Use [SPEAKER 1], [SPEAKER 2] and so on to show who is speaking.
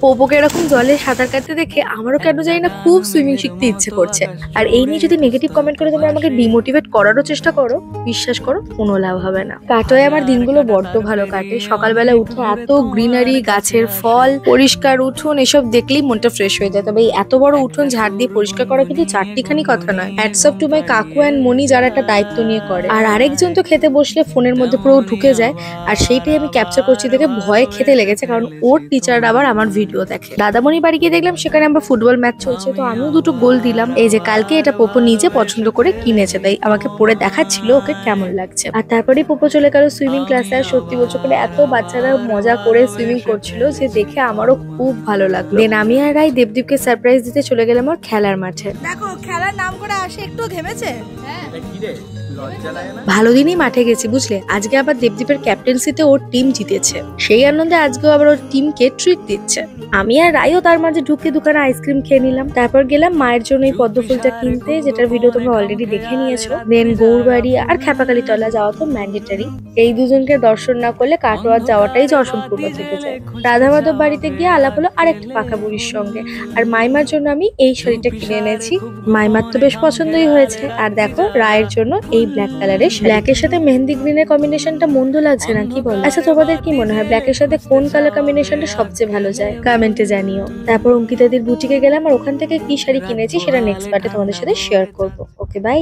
[SPEAKER 1] পোপোকে এরকম জলে সাঁতার কাটতে দেখে আমারও কেন জানি না খুব সুইমিং শিখতে ইচ্ছে করছে। আর এই নিয়ে যদি নেগেটিভ কমেন্ট করে তোমরা আমাকে ডিমোটিভেট করারও চেষ্টা করো, বিশ্বাস করো কোনো লাভ হবে না। কাটোয় আমার দিনগুলো বড্ড ভালো কাটে। সকালবেলা উঠে এত গ্রিনারি, গাছের ফল, পরিষ্কার উঠোন, এসব দেখলেই মনটা ফ্রেশ হয়ে যায়। তবে এই এত বড় উঠোন ঝাড় দিয়ে পরিষ্কার করা কিন্তু চারটিখানি কথা নয়। হ্যাটস অফ টু মাই কাকু অ্যান্ড মনি, যারা একটা দায়িত্ব নিয়ে করে। আর আরেকজন তো খেতে বসলে ফোনের মধ্যে পুরো ঢুকে যায়। আর সেইটাই আমি ক্যাপচার করছি দেখে ভয়ে খেতে লেগেছে, কারণ ওর টিচার আবার আমার ভিডিও দেখে। দাদামণি বাড়ি গিয়ে দেখলাম সেখানে আমার ফুটবল ম্যাচ চলছে, তো আমিও দুটো গোল দিলাম। এই যে কালকে এটা পোপো নিজে পছন্দ করে কিনেছে, তাই আমাকে পরে দেখাচ্ছিল ওকে কেমন লাগছে। আর তারপরেই পোপো চলে গেল সুইমিং ক্লাসে। আর সত্যি বলছো করে এত বাচ্চারা মজা করে সুইমিং করছিল যে দেখে আমারও খুব ভালো লাগলো। দেন আমি আর রাই দেবদীপকে সারপ্রাইজ দিতে চলে গেলাম ওর খেলার মাঠে।
[SPEAKER 2] দেখো খেলার নাম করে আসে, একটু ঘেমেছে।
[SPEAKER 1] ভালো দিনই মাঠে গেছি বুঝলে। আজকে আবার দেবদীপের ক্যাপ্টেন্সিতে ওর টিম জিতেছে, সেই আনন্দে আজকেও আবার ওর টিমকে ট্রিট দিচ্ছে। আমি আর রাইও তার মাঝে ঢুকে দোকানে আইসক্রিম খেয়ে নিলাম। তারপর গেলাম মায়ের জন্য এই পদ্ম ফুলটা কিনতে, যেটার ভিডিও তোমরা অলরেডি দেখে নিয়েছো। দেন গৌরবাড়ি আর খেপাকালী তলা যাওয়া তো ম্যান্ডেটারি। এই দুজনকে দর্শন না করলে কাটোয়ার যাওয়াটাই অসম্পূর্ণ থেকে যায়। রাধা মাধব বাড়িতে গিয়ে আলাপ হলো আরেকটা পাকা বুড়ির সঙ্গে। আর মাইমার জন্য আমি এই শাড়িটা কিনে এনেছি। মাইমার তো বেশ পছন্দই হয়েছে। আর দেখো রায়ের জন্য এই ব্ল্যাক কালারের, ব্ল্যাকের সাথে মেহেন্দি গ্রিনের কম্বিনেশনটা মন্দ লাগছে না, কি বল? আচ্ছা তোমাদের কি মনে হয় ব্ল্যাকের সাথে কোন কালার কম্বিনেশনটা সবচেয়ে ভালো যায়? কমেন্টে জানিও। তারপর অঙ্কিতাদির বুটিকে গেলাম, আর ওখান থেকে কি শাড়ি কিনেছি সেটা নেক্সট পার্টে তোমাদের সাথে শেয়ার করবো। Okay bye.